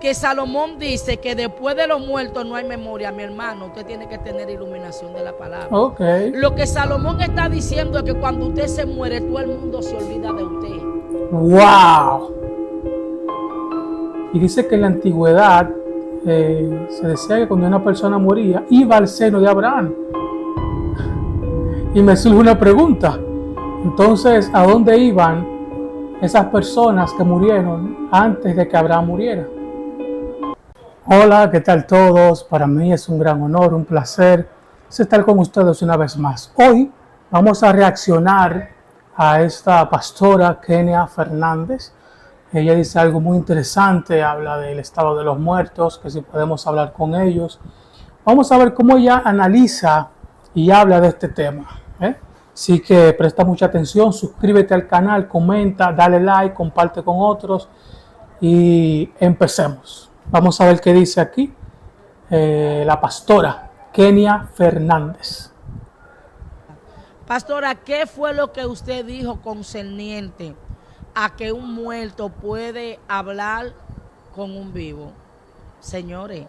Que Salomón dice que después de los muertos no hay memoria, mi hermano, usted tiene que tener iluminación de la palabra. Okay. Lo que Salomón está diciendo es que cuando usted se muere, todo el mundo se olvida de usted. ¡Wow! Y dice que en la antigüedad se decía que cuando una persona moría, iba al seno de Abraham. Y me surge una pregunta. Entonces, ¿a dónde iban esas personas que murieron antes de que Abraham muriera? Hola, ¿qué tal todos? Para mí es un gran honor, un placer estar con ustedes una vez más. Hoy vamos a reaccionar a esta pastora Kenia Fernández. Ella dice algo muy interesante, habla del estado de los muertos, que si podemos hablar con ellos. Vamos a ver cómo ella analiza y habla de este tema. Así que presta mucha atención, suscríbete al canal, comenta, dale like, comparte con otros y empecemos. Vamos a ver qué dice aquí la pastora Kenia Fernández. Pastora, ¿qué fue lo que usted dijo concerniente a que un muerto puede hablar con un vivo? Señores,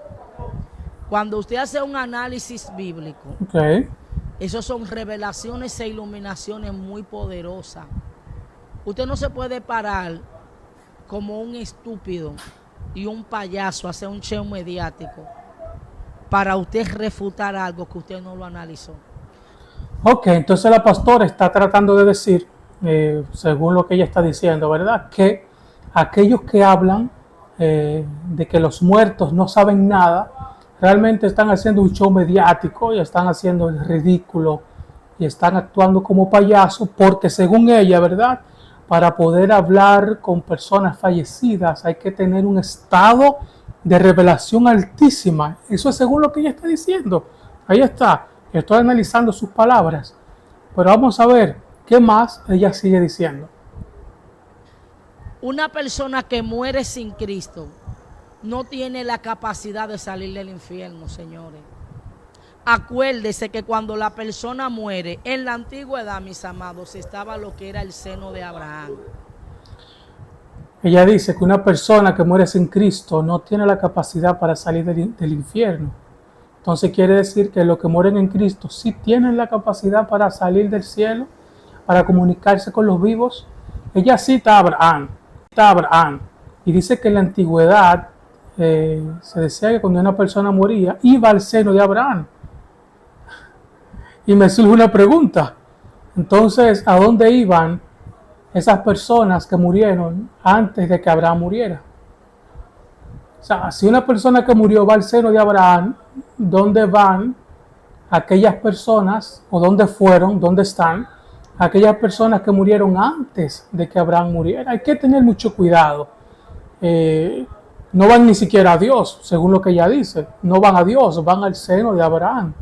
cuando usted hace un análisis bíblico, esos son revelaciones e iluminaciones muy poderosas. Usted no se puede parar como un estúpido y un payaso, hacer un show mediático para usted refutar algo que usted no lo analizó. Ok, entonces la pastora está tratando de decir, según lo que ella está diciendo, ¿verdad? Que aquellos que hablan de que los muertos no saben nada, realmente están haciendo un show mediático y están haciendo el ridículo y están actuando como payasos porque según ella, ¿verdad? Para poder hablar con personas fallecidas hay que tener un estado de revelación altísima. Eso es según lo que ella está diciendo. Ahí está. Estoy analizando sus palabras. Pero vamos a ver qué más ella sigue diciendo. Una persona que muere sin Cristo no tiene la capacidad de salir del infierno, señores. Acuérdese que cuando la persona muere, en la antigüedad, mis amados, estaba lo que era el seno de Abraham. Ella dice que una persona que muere sin Cristo no tiene la capacidad para salir del infierno. Entonces quiere decir que los que mueren en Cristo sí tienen la capacidad para salir del cielo, para comunicarse con los vivos. Ella cita a Abraham, y dice que en la antigüedad se decía que cuando una persona moría, iba al seno de Abraham. Y me surge una pregunta. Entonces, ¿a dónde iban esas personas que murieron antes de que Abraham muriera? O sea, si una persona que murió va al seno de Abraham, ¿dónde van aquellas personas o dónde fueron, dónde están aquellas personas que murieron antes de que Abraham muriera? Hay que tener mucho cuidado. No van ni siquiera a Dios, según lo que ella dice. No van a Dios, van al seno de Abraham.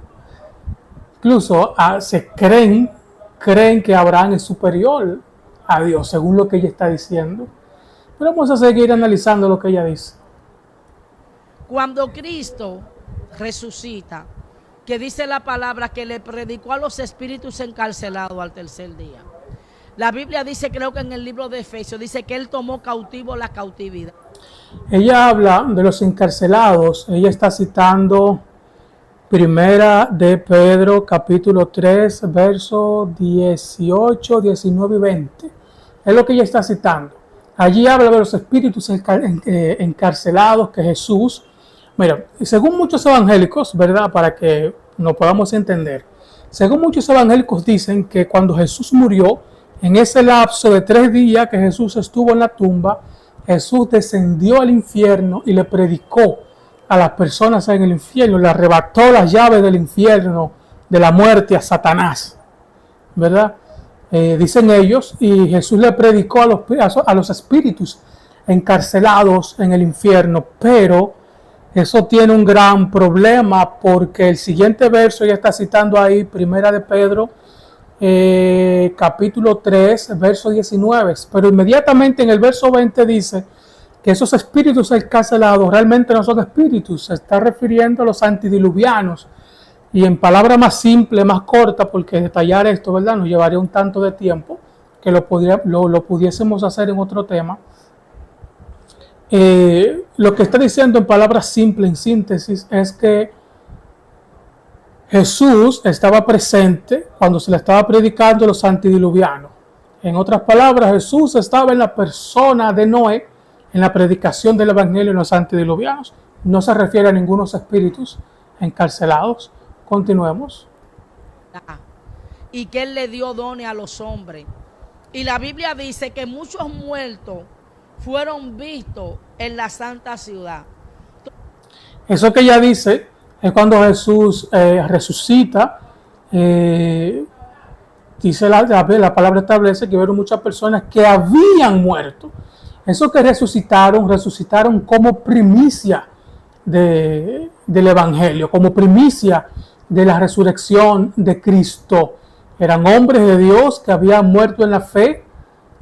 Incluso se creen que Abraham es superior a Dios, según lo que ella está diciendo. Pero vamos a seguir analizando lo que ella dice. Cuando Cristo resucita, que dice la palabra que le predicó a los espíritus encarcelados al tercer día. La Biblia dice, creo que en el libro de Efesios, dice que Él tomó cautivo la cautividad. Ella habla de los encarcelados, ella está citando Primera de Pedro, capítulo 3, versos 18, 19 y 20. Es lo que ella está citando. Allí habla de los espíritus encarcelados que Jesús... Mira, según muchos evangélicos, ¿verdad? Para que nos podamos entender. Según muchos evangélicos dicen que cuando Jesús murió, en ese lapso de 3 días que Jesús estuvo en la tumba, Jesús descendió al infierno y le predicó a las personas en el infierno, le arrebató las llaves del infierno, de la muerte a Satanás, ¿verdad? Dicen ellos, y Jesús le predicó a los espíritus encarcelados en el infierno, pero eso tiene un gran problema porque el siguiente verso, ya está citando ahí, Primera de Pedro, capítulo 3, verso 19, pero inmediatamente en el verso 20 dice que esos espíritus encarcelados realmente no son espíritus, se está refiriendo a los antidiluvianos. Y en palabra más simple, más corta, porque detallar esto, ¿verdad?, nos llevaría un tanto de tiempo, que lo pudiésemos hacer en otro tema. Lo que está diciendo en palabras simples, en síntesis, es que Jesús estaba presente cuando se le estaba predicando a los antediluvianos. En otras palabras, Jesús estaba en la persona de Noé, en la predicación del evangelio en los antediluvianos. No se refiere a ningunos espíritus encarcelados. Continuemos. Y que Él le dio dones a los hombres. Y la Biblia dice que muchos muertos fueron vistos en la santa ciudad. Eso que ella dice es cuando Jesús resucita. Dice la palabra establece que hubo muchas personas que habían muerto. Eso que resucitaron como primicia del evangelio, como primicia de la resurrección de Cristo. Eran hombres de Dios que habían muerto en la fe,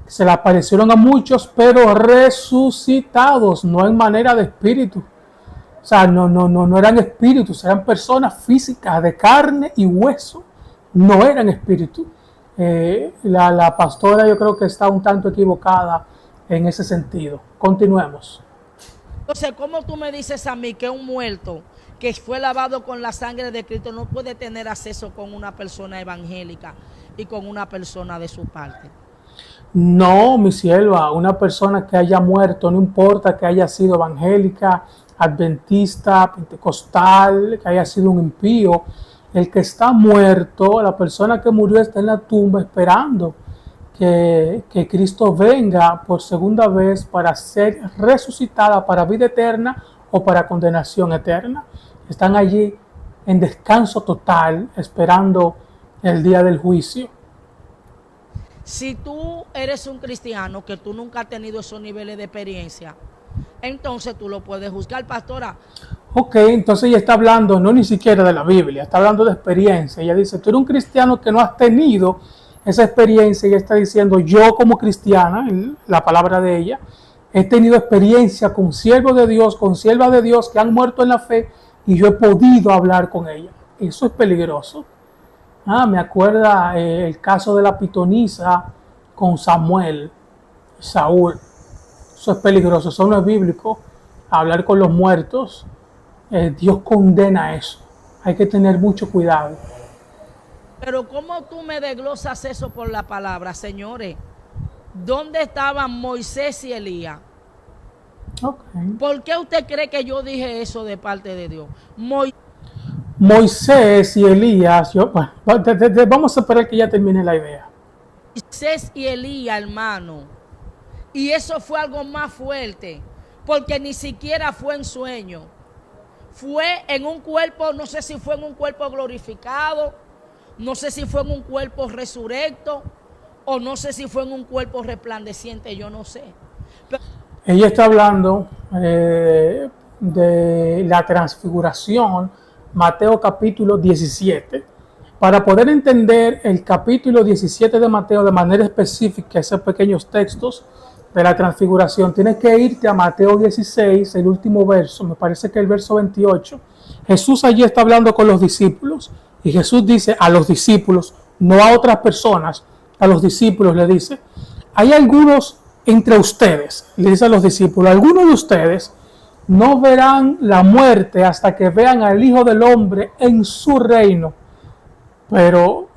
se le aparecieron a muchos, pero resucitados, no en manera de espíritu. O sea, no eran espíritus, eran personas físicas de carne y hueso, no eran espíritus. La pastora yo creo que está un tanto equivocada en ese sentido. Continuemos. Entonces, ¿cómo tú me dices a mí que un muerto que fue lavado con la sangre de Cristo no puede tener acceso con una persona evangélica y con una persona de su parte? No, mi sierva, una persona que haya muerto, no importa que haya sido evangélica, adventista, pentecostal, que haya sido un impío, el que está muerto, la persona que murió está en la tumba esperando que Cristo venga por segunda vez para ser resucitada para vida eterna o para condenación eterna. Están allí en descanso total, esperando el día del juicio. Si tú eres un cristiano que tú nunca has tenido esos niveles de experiencia, entonces tú lo puedes juzgar, pastora. Ok, entonces ella está hablando no ni siquiera de la Biblia, está hablando de experiencia. Ella dice, tú eres un cristiano que no has tenido esa experiencia. Ella está diciendo, yo como cristiana, la palabra de ella, he tenido experiencia con siervos de Dios, con siervas de Dios que han muerto en la fe y yo he podido hablar con ella. Eso es peligroso. Me acuerda el caso de la pitonisa con Samuel, Saúl. Eso es peligroso, eso no es bíblico. Hablar con los muertos, Dios condena eso. Hay que tener mucho cuidado. Pero ¿cómo tú me desglosas eso por la palabra, señores? ¿Dónde estaban Moisés y Elías? Okay. ¿Por qué usted cree que yo dije eso de parte de Dios? Moisés y Elías, vamos a esperar que ya termine la idea. Moisés y Elías, hermano. Y eso fue algo más fuerte, porque ni siquiera fue en sueño. Fue en un cuerpo, no sé si fue en un cuerpo glorificado, no sé si fue en un cuerpo resurrecto, o no sé si fue en un cuerpo resplandeciente, yo no sé. Pero ella está hablando de la transfiguración, Mateo capítulo 17. Para poder entender el capítulo 17 de Mateo de manera específica, esos pequeños textos de la transfiguración, tienes que irte a Mateo 16, el último verso, me parece que el verso 28. Jesús allí está hablando con los discípulos y Jesús dice a los discípulos, no a otras personas, a los discípulos le dice, hay algunos entre ustedes, le dice a los discípulos, algunos de ustedes no verán la muerte hasta que vean al Hijo del Hombre en su reino. Pero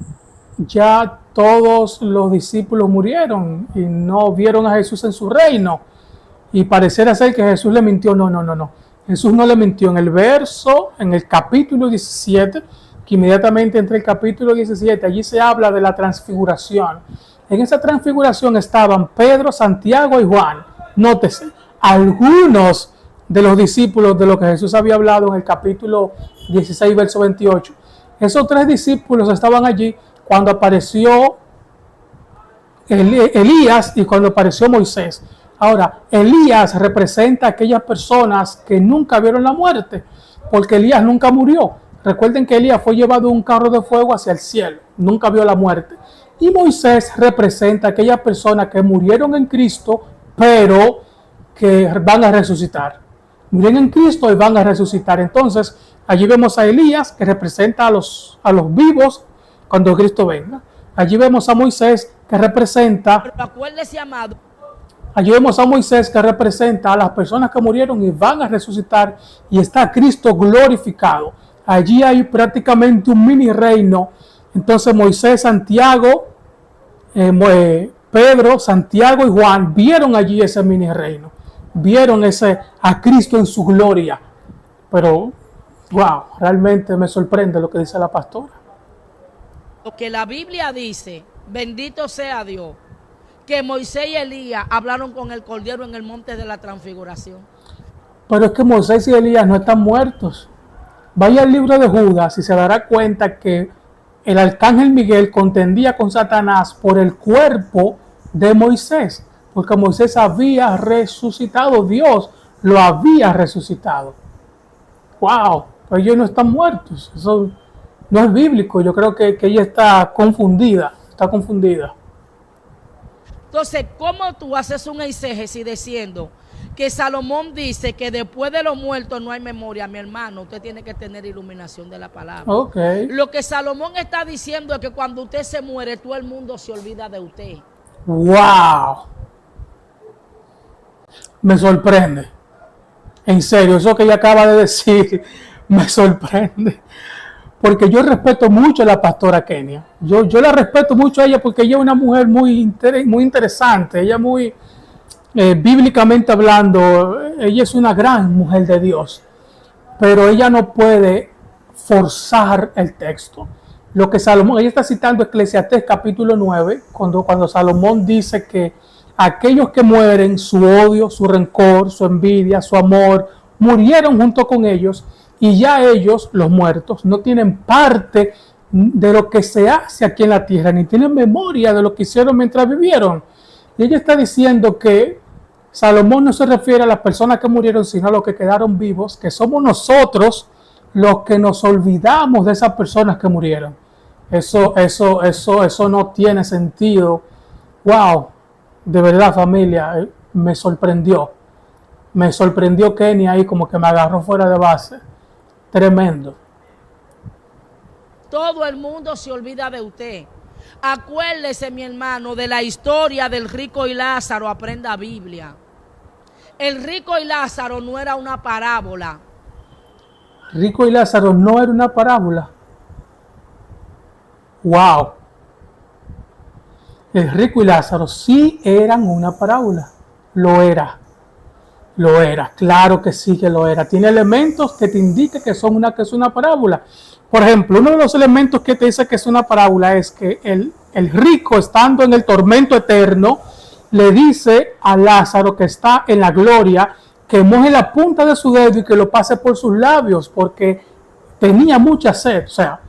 ya todos los discípulos murieron y no vieron a Jesús en su reino. Y pareciera ser que Jesús le mintió. No. Jesús no le mintió. En el capítulo 17, que inmediatamente entre el capítulo 17, allí se habla de la transfiguración. En esa transfiguración estaban Pedro, Santiago y Juan. Nótese, algunos de los discípulos de lo que Jesús había hablado en el capítulo 16, verso 28. Esos tres discípulos estaban allí cuando apareció Elías y cuando apareció Moisés. Ahora, Elías representa a aquellas personas que nunca vieron la muerte, porque Elías nunca murió. Recuerden que Elías fue llevado en un carro de fuego hacia el cielo, nunca vio la muerte. Y Moisés representa a aquellas personas que murieron en Cristo, pero que van a resucitar. Murieron en Cristo y van a resucitar. Entonces, allí vemos a Elías, que representa a los vivos cuando Cristo venga. Allí vemos a Moisés, que representa... acuérdese, amado, Allí vemos a Moisés que representa a las personas que murieron y van a resucitar y está Cristo glorificado. Allí hay prácticamente un mini reino. Entonces Moisés, Santiago, Pedro, Santiago y Juan vieron allí ese mini reino. Vieron a Cristo en su gloria. Pero, wow, realmente me sorprende lo que dice la pastora. Lo que la Biblia dice, bendito sea Dios, que Moisés y Elías hablaron con el Cordero en el monte de la transfiguración. Pero es que Moisés y Elías no están muertos. Vaya al libro de Judas y se dará cuenta que el arcángel Miguel contendía con Satanás por el cuerpo de Moisés, porque Moisés había resucitado, Dios lo había resucitado. ¡Wow! Pero ellos no están muertos. Eso no es bíblico. Yo creo que ella está confundida. Entonces, ¿cómo tú haces un exégesis diciendo que Salomón dice que después de los muertos no hay memoria? Mi hermano, usted tiene que tener iluminación de la palabra. Okay. Lo que Salomón está diciendo es que cuando usted se muere, todo el mundo se olvida de usted. ¡Wow! Me sorprende. En serio, eso que ella acaba de decir me sorprende. Porque yo respeto mucho a la pastora Kenia. Yo la respeto mucho a ella porque ella es una mujer muy interesante. Ella muy, bíblicamente hablando, ella es una gran mujer de Dios. Pero ella no puede forzar el texto. Lo que Salomón, ella está citando Eclesiastés capítulo 9, cuando Salomón dice que aquellos que mueren, su odio, su rencor, su envidia, su amor, murieron junto con ellos. Y ya ellos, los muertos, no tienen parte de lo que se hace aquí en la tierra, ni tienen memoria de lo que hicieron mientras vivieron. Y ella está diciendo que Salomón no se refiere a las personas que murieron, sino a los que quedaron vivos, que somos nosotros los que nos olvidamos de esas personas que murieron. Eso no tiene sentido. Wow, de verdad, familia, me sorprendió. Me sorprendió Kenia ahí, como que me agarró fuera de base. Tremendo. Todo el mundo se olvida de usted. Acuérdese, mi hermano, de la historia del rico y Lázaro. Aprenda Biblia. El rico y Lázaro no era una parábola. Rico y Lázaro no era una parábola. Wow. El rico y Lázaro sí eran una parábola. Lo era. Claro que sí que lo era. Tiene elementos que te indican que es una parábola. Por ejemplo, uno de los elementos que te dice que es una parábola es que el rico, estando en el tormento eterno, le dice a Lázaro, que está en la gloria, que moje la punta de su dedo y que lo pase por sus labios, porque tenía mucha sed. O sea,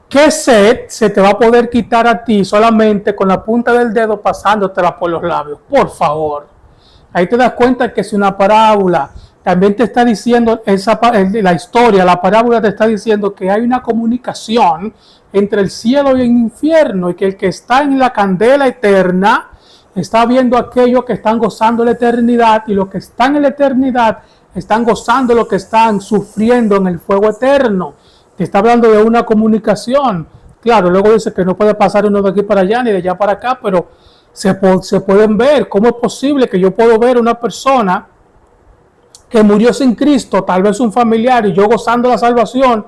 ¿qué sed se te va a poder quitar a ti solamente con la punta del dedo pasándotela por los labios? Por favor. Ahí te das cuenta que es una parábola. También te está diciendo la historia, la parábola te está diciendo que hay una comunicación entre el cielo y el infierno, y que el que está en la candela eterna está viendo a aquellos que están gozando la eternidad, y los que están en la eternidad están gozando lo que están sufriendo en el fuego eterno. Te está hablando de una comunicación. Claro, luego dice que no puede pasar uno de aquí para allá ni de allá para acá, pero se pueden ver. ¿Cómo es posible que yo puedo ver una persona que murió sin Cristo, tal vez un familiar, y yo gozando la salvación?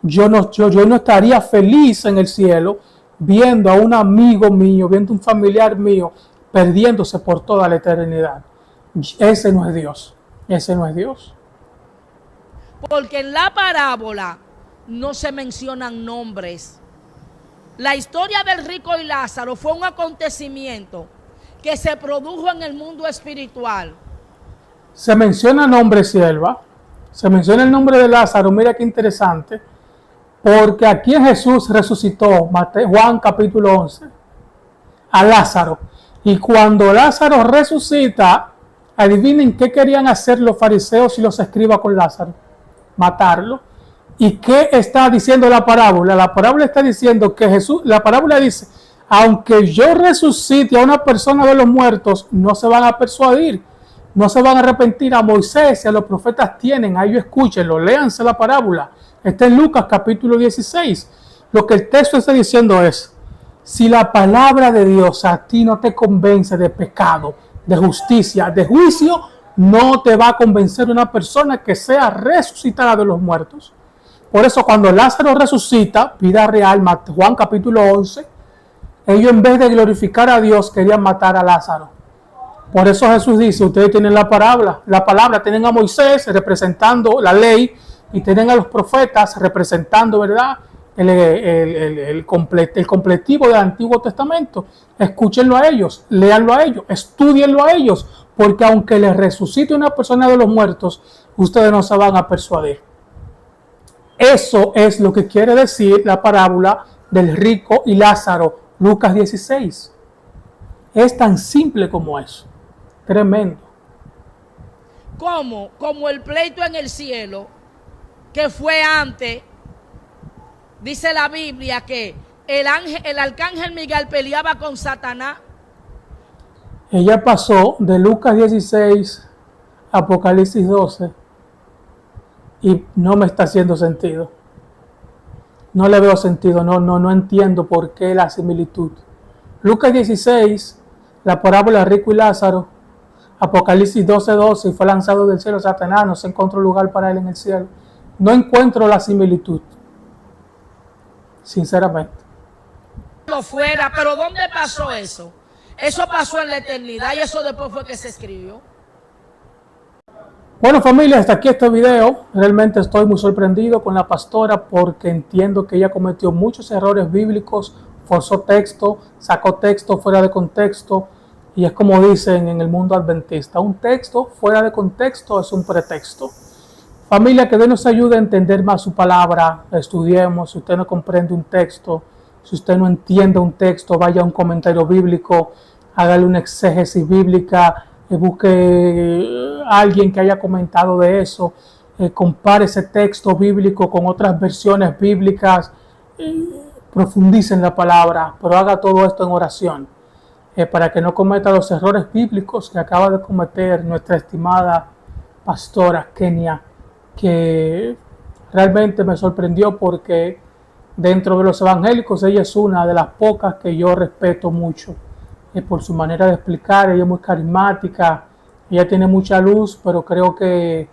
Yo no estaría feliz en el cielo viendo a un amigo mío, viendo a un familiar mío perdiéndose por toda la eternidad. Ese no es Dios. Porque en la parábola no se mencionan nombres. La historia del rico y Lázaro fue un acontecimiento que se produjo en el mundo espiritual. Se menciona nombre, sierva. Se menciona el nombre de Lázaro. Mira qué interesante. Porque aquí Jesús resucitó, Juan capítulo 11, a Lázaro. Y cuando Lázaro resucita, adivinen qué querían hacer los fariseos y los escribas con Lázaro. Matarlo. ¿Y qué está diciendo la parábola? La parábola está diciendo que la parábola dice, aunque yo resucite a una persona de los muertos, no se van a persuadir, no se van a arrepentir. A Moisés y a los profetas tienen, a ellos escúchenlo, léanse la parábola. Está en Lucas capítulo 16. Lo que el texto está diciendo es, si la palabra de Dios a ti no te convence de pecado, de justicia, de juicio, no te va a convencer una persona que sea resucitada de los muertos. Por eso cuando Lázaro resucita, vida real, Juan capítulo 11, ellos en vez de glorificar a Dios querían matar a Lázaro. Por eso Jesús dice, ustedes tienen la palabra, tienen a Moisés representando la ley y tienen a los profetas representando, ¿verdad?, el completivo del Antiguo Testamento. Escúchenlo a ellos, léanlo a ellos, estudienlo a ellos, porque aunque les resucite una persona de los muertos, ustedes no se van a persuadir. Eso es lo que quiere decir la parábola del rico y Lázaro, Lucas 16. Es tan simple como eso. Tremendo. Como el pleito en el cielo, que fue antes, dice la Biblia que el arcángel Miguel peleaba con Satanás. Ella pasó de Lucas 16 a Apocalipsis 12 y no me está haciendo sentido. No le veo sentido, no entiendo por qué la similitud. Lucas 16, la parábola de rico y Lázaro. Apocalipsis 12:12, y fue lanzado del cielo Satanás, no se encontró lugar para él en el cielo. No encuentro la similitud, sinceramente. Fuera, pero ¿dónde pasó eso? Eso pasó en la eternidad y eso después fue que se escribió. Bueno, familia, hasta aquí este video. Realmente estoy muy sorprendido con la pastora porque entiendo que ella cometió muchos errores bíblicos, forzó texto, sacó texto fuera de contexto, y es como dicen en el mundo adventista, un texto fuera de contexto es un pretexto. Familia, que Dios nos ayude a entender más su palabra, estudiemos. Si usted no comprende un texto, si usted no entiende un texto, vaya a un comentario bíblico, hágale una exégesis bíblica, busque a alguien que haya comentado de eso, compare ese texto bíblico con otras versiones bíblicas, profundice en la palabra, pero haga todo esto en oración, para que no cometa los errores bíblicos que acaba de cometer nuestra estimada pastora Kenia, que realmente me sorprendió porque dentro de los evangélicos ella es una de las pocas que yo respeto mucho, por su manera de explicar. Ella es muy carismática, ella tiene mucha luz, pero creo que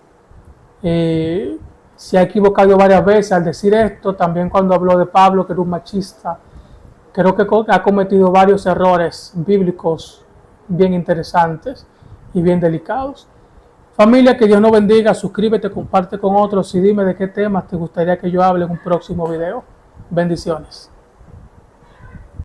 se ha equivocado varias veces al decir esto. También cuando habló de Pablo, que era un machista, creo que ha cometido varios errores bíblicos bien interesantes y bien delicados. Familia, que Dios nos bendiga. Suscríbete, comparte con otros y dime de qué temas te gustaría que yo hable en un próximo video. Bendiciones.